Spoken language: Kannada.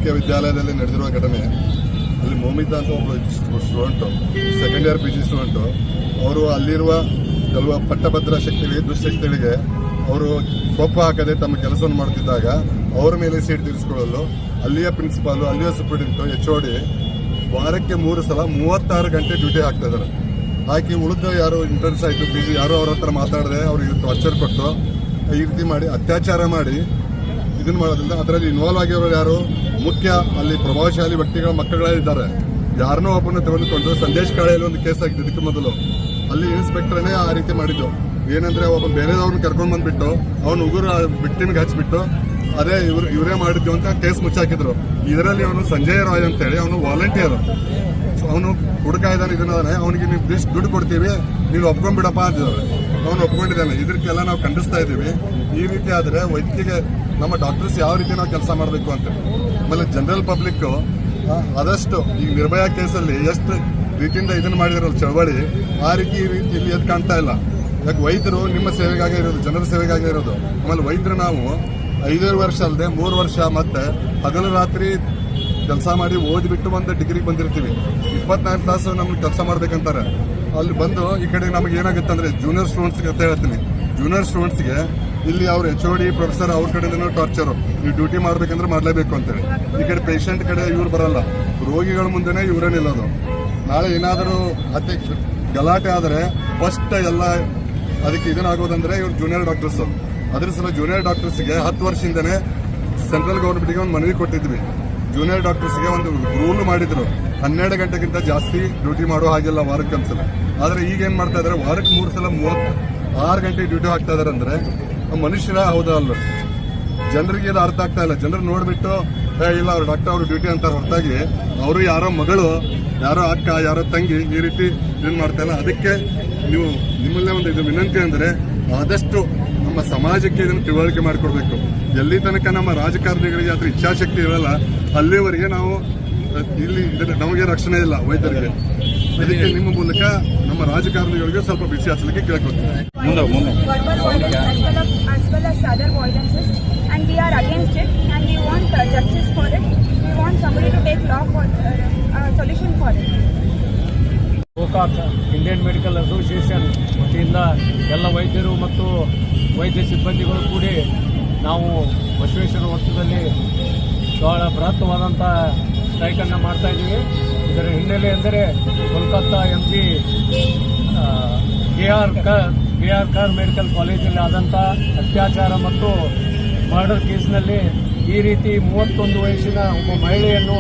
ವೈದ್ಯಕೀಯ ವಿದ್ಯಾಲಯದಲ್ಲಿ ನಡೆದಿರುವ ಘಟನೆ. ಅಲ್ಲಿ ಮೋಮಿತಾ ಅಂತ ಒಬ್ಬರು student, second year PG student. ಅವರು ಅಲ್ಲಿರುವ ಕೆಲವು ಪಟ್ಟಭದ್ರ ಶಕ್ತಿಗಳಿಗೆ, ದುಷ್ಟಶಕ್ತಿಗಳಿಗೆ ಅವರು ಸೊಪ್ಪು ಹಾಕದೆ ತಮ್ಮ ಕೆಲಸವನ್ನು ಮಾಡುತ್ತಿದ್ದಾಗ ಅವರ ಮೇಲೆ ಸೀಟ್ ತೀರಿಸಿಕೊಳ್ಳಲು ಅಲ್ಲಿಯ ಪ್ರಿನ್ಸಿಪಾಲು, ಅಲ್ಲಿಯ ಸೂಪರಿಂಟೆಂಡೆಂಟ್, HOD ವಾರಕ್ಕೆ 3 ಸಲ 36 ಗಂಟೆ ಡ್ಯೂಟಿ ಹಾಕ್ತಾ ಇದ್ದಾರೆ. ಹಾಕಿ ಉಳಿದ ಯಾರು ಇಂಟರ್ನ್ಸ್ ಆಯಿತು, PG ಯಾರು ಅವ್ರ ಹತ್ರ ಮಾತಾಡದೆ ಅವ್ರಿಗೆ ಟಾರ್ಚರ್ ಕೊಟ್ಟು ಈ ರೀತಿ ಮಾಡಿ ಅತ್ಯಾಚಾರ ಮಾಡಿ ಇದನ್ನ ಮಾಡೋದ್ರಿಂದ ಅದರಲ್ಲಿ ಇನ್ವಾಲ್ವ್ ಆಗಿರೋರು ಯಾರು? ಮುಖ್ಯ ಅಲ್ಲಿ ಪ್ರಭಾವಶಾಲಿ ವ್ಯಕ್ತಿಗಳ ಮಕ್ಕಳೇ ಇದ್ದಾರೆ. ಯಾರನ್ನೋ ಒಬ್ಬನ ತೆಗೆದುಕೊಂಡು ಸಂದೇಶ್ ಕಾಳೆಯಲ್ಲಿ ಒಂದು ಕೇಸ್ ಆಗಿದ್ದು. ಇದಕ್ಕೆ ಮೊದಲು ಅಲ್ಲಿ ಇನ್ಸ್ಪೆಕ್ಟರ್ನೇ ಆ ರೀತಿ ಮಾಡಿದ್ದು. ಏನಂದ್ರೆ ಒಬ್ಬ ಬೇರೆದವ್ರನ್ನ ಕರ್ಕೊಂಡು ಬಂದ್ಬಿಟ್ಟು ಅವನು ಉಗುರು ವಿಕ್ಟಿಮ್ಗೆ ಹಚ್ಚಿಬಿಟ್ಟು ಅದೇ ಇವರೇ ಮಾಡಿದ್ದು ಅಂತ ಕೇಸ್ ಮುಚ್ಚಾಕಿದ್ರು. ಇದರಲ್ಲಿ ಅವನು ಸಂಜಯ್ ರಾಯ್ ಅಂತ ಹೇಳಿ ಅವನು ವಾಲಂಟಿಯರ್, ಅವನು ಹುಡುಕ ಇದ್ದಾನೆ, ಇದನ್ನಾನೆ ಅವನಿಗೆ ನೀವು ಇಷ್ಟು ದುಡ್ಡು ಕೊಡ್ತೀವಿ, ನೀವು ಒಪ್ಕೊಂಡ್ಬಿಡಪ್ಪ ಅಂತಿದ್ದಾರೆ. ಅವನು ಒಪ್ಕೊಂಡಿದ್ದಾನೆ. ಇದಕ್ಕೆಲ್ಲ ನಾವು ಖಂಡಿಸ್ತಾ ಇದ್ದೀವಿ. ಈ ರೀತಿ ಆದ್ರೆ ವೈದ್ಯಕೀಯ ನಮ್ಮ ಡಾಕ್ಟರ್ಸ್ ಯಾವ ರೀತಿ ನಾವು ಕೆಲಸ ಮಾಡಬೇಕು ಅಂತ. ಆಮೇಲೆ ಜನರಲ್ ಪಬ್ಲಿಕ್ ಆದಷ್ಟು ಈ ನಿರ್ಭಯಾ ಕೇಸಲ್ಲಿ ಎಷ್ಟು ರೀತಿಯಿಂದ ಇದನ್ನ ಮಾಡಿದಿರಲ್ಲ ಚಳವಳಿ, ಆ ರೀತಿ ಇಲ್ಲಿ ಎದ್ದು ಕಾಣ್ತಾ ಇಲ್ಲ. ಯಾಕೆ ವೈದ್ಯರು ನಿಮ್ಮ ಸೇವೆಗಾಗಿ ಇರೋದು, ಜನರ ಸೇವೆಗಾಗಿ ಇರೋದು. ಆಮೇಲೆ ವೈದ್ಯರು ನಾವು 5 ವರ್ಷ ಅಲ್ಲದೆ 3 ವರ್ಷ ಮತ್ತೆ ಹಗಲು ರಾತ್ರಿ ಕೆಲಸ ಮಾಡಿ ಓದಿಬಿಟ್ಟು ಒಂದು ಡಿಗ್ರಿಗೆ ಬಂದಿರ್ತೀವಿ. 24 ತಾಸು ನಮ್ಗೆ ಕೆಲಸ ಮಾಡ್ಬೇಕಂತಾರೆ. ಅಲ್ಲಿ ಬಂದು ಈ ಕಡೆ ನಮಗೆ ಏನಾಗುತ್ತೆ ಅಂದ್ರೆ ಜೂನಿಯರ್ ಸ್ಟೂಡೆಂಟ್ಸ್ಗೆ ಅಂತ ಹೇಳ್ತೀನಿ, ಜೂನಿಯರ್ ಸ್ಟೂಡೆಂಟ್ಸ್ಗೆ ಇಲ್ಲಿ ಅವ್ರ HOD ಪ್ರೊಫೆಸರ್ ಅವ್ರ ಕಡೆಯಿಂದ ಟಾರ್ಚರು, ನೀವು ಡ್ಯೂಟಿ ಮಾಡ್ಬೇಕಂದ್ರೆ ಮಾಡಲೇಬೇಕು ಅಂತೇಳಿ. ಈ ಕಡೆ ಪೇಷಂಟ್ ಕಡೆ ಇವ್ರು ಬರಲ್ಲ, ರೋಗಿಗಳ ಮುಂದೆನೇ ಇವರೇ ನಿಲ್ಲೋದು. ನಾಳೆ ಏನಾದರೂ ಗಲಾಟೆ ಆದರೆ ಫಸ್ಟ್ ಎಲ್ಲ ಅದಕ್ಕೆ ಇದನ್ನಾಗೋದಂದ್ರೆ ಇವ್ರು ಜೂನಿಯರ್ ಡಾಕ್ಟರ್ಸ್. ಅದ್ರ ಸಲ ಜೂನಿಯರ್ ಡಾಕ್ಟರ್ಸ್ಗೆ 10 ವರ್ಷದಿಂದನೇ ಸೆಂಟ್ರಲ್ ಗೌರ್ಮೆಂಟ್ಗೆ ಒಂದು ಮನವಿ ಕೊಟ್ಟಿದ್ವಿ. ಜೂನಿಯರ್ ಡಾಕ್ಟರ್ಸ್ಗೆ ಒಂದು ರೂಲ್ ಮಾಡಿದ್ರು, 12 ಗಂಟೆಗಿಂತ ಜಾಸ್ತಿ ಡ್ಯೂಟಿ ಮಾಡೋ ಹಾಗೆಲ್ಲ ವಾರಕ್ಕೆ ಒಂದ್ಸಲ. ಆದ್ರೆ ಈಗ ಏನ್ ಮಾಡ್ತಾ ಇದಾರೆ, ವಾರಕ್ಕೆ 3 ಸಲ 36 ಗಂಟೆ ಡ್ಯೂಟಿ ಹಾಕ್ತಾ ಇದಾರೆ. ಅಂದ್ರೆ ಮನುಷ್ಯರ ಹೌದಾ ಅಲ್ವ? ಜನರಿಗೆ ಇದು ಅರ್ಥ ಆಗ್ತಾ ಇಲ್ಲ. ಜನರು ನೋಡ್ಬಿಟ್ಟು ಇಲ್ಲ ಅವ್ರು ಡಾಕ್ಟರ್ ಅವ್ರು ಡ್ಯೂಟಿ ಅಂತಾರೆ ಹೊರತಾಗಿ ಅವರು ಯಾರೋ ಮಗಳು, ಯಾರೋ ಅಕ್ಕ, ಯಾರೋ ತಂಗಿ ಈ ರೀತಿ ಇದನ್ ಮಾಡ್ತಾ ಇಲ್ಲ. ಅದಕ್ಕೆ ನೀವು ನಿಮ್ಮಲ್ಲೇ ಒಂದು ಇದು ವಿನಂತಿ ಅಂದ್ರೆ ಆದಷ್ಟು ನಮ್ಮ ಸಮಾಜಕ್ಕೆ ಇದನ್ನು ತಿಳುವಳಿಕೆ ಮಾಡಿಕೊಡ್ಬೇಕು. ಎಲ್ಲಿ ತನಕ ನಮ್ಮ ರಾಜಕಾರಣಿಗಳಿಗೆ ಅದ್ರ ಇಚ್ಛಾಶಕ್ತಿ ಇರಲ್ಲ ಅಲ್ಲಿವರೆಗೆ ನಾವು ಇಲ್ಲಿ ನಮಗೆ ರಕ್ಷಣೆ ಇಲ್ಲ ವೈದ್ಯರಿಗೆ. ಅದಕ್ಕೆ ನಿಮ್ಮ ಮೂಲಕ ನಮ್ಮ ರಾಜಕಾರಣಿಗಳಿಗೆ ಸ್ವಲ್ಪ ಬಿಸಿ ಹಚ್ಚಲಿಕ್ಕೆ ಕೇಳ್ಕೊತೀವಿ. ಗೋಕಾಕ್ ಇಂಡಿಯನ್ ಮೆಡಿಕಲ್ ಅಸೋಸಿಯೇಷನ್ ವತಿಯಿಂದ ಎಲ್ಲ ವೈದ್ಯರು ಮತ್ತು ವೈದ್ಯ ಸಿಬ್ಬಂದಿಗಳು ಕೂಡಿ ನಾವು ಬಸವೇಶ್ವರ ವೃತ್ತದಲ್ಲಿ ಬಹಳ ಬೃಹತ್ವಾದಂಥ ಸ್ಟ್ರೈಕನ್ನು ಮಾಡ್ತಾ ಇದ್ದೀವಿ. ಇದರ ಹಿನ್ನೆಲೆ ಎಂದರೆ ಕೋಲ್ಕತ್ತಾ MG KR ಮೆಡಿಕಲ್ ಕಾಲೇಜಲ್ಲಿ ಆದಂಥ ಅತ್ಯಾಚಾರ ಮತ್ತು ಮರ್ಡರ್ ಕೇಸ್ನಲ್ಲಿ ಈ ರೀತಿ 31 ವಯಸ್ಸಿನ ಒಬ್ಬ ಮಹಿಳೆಯನ್ನು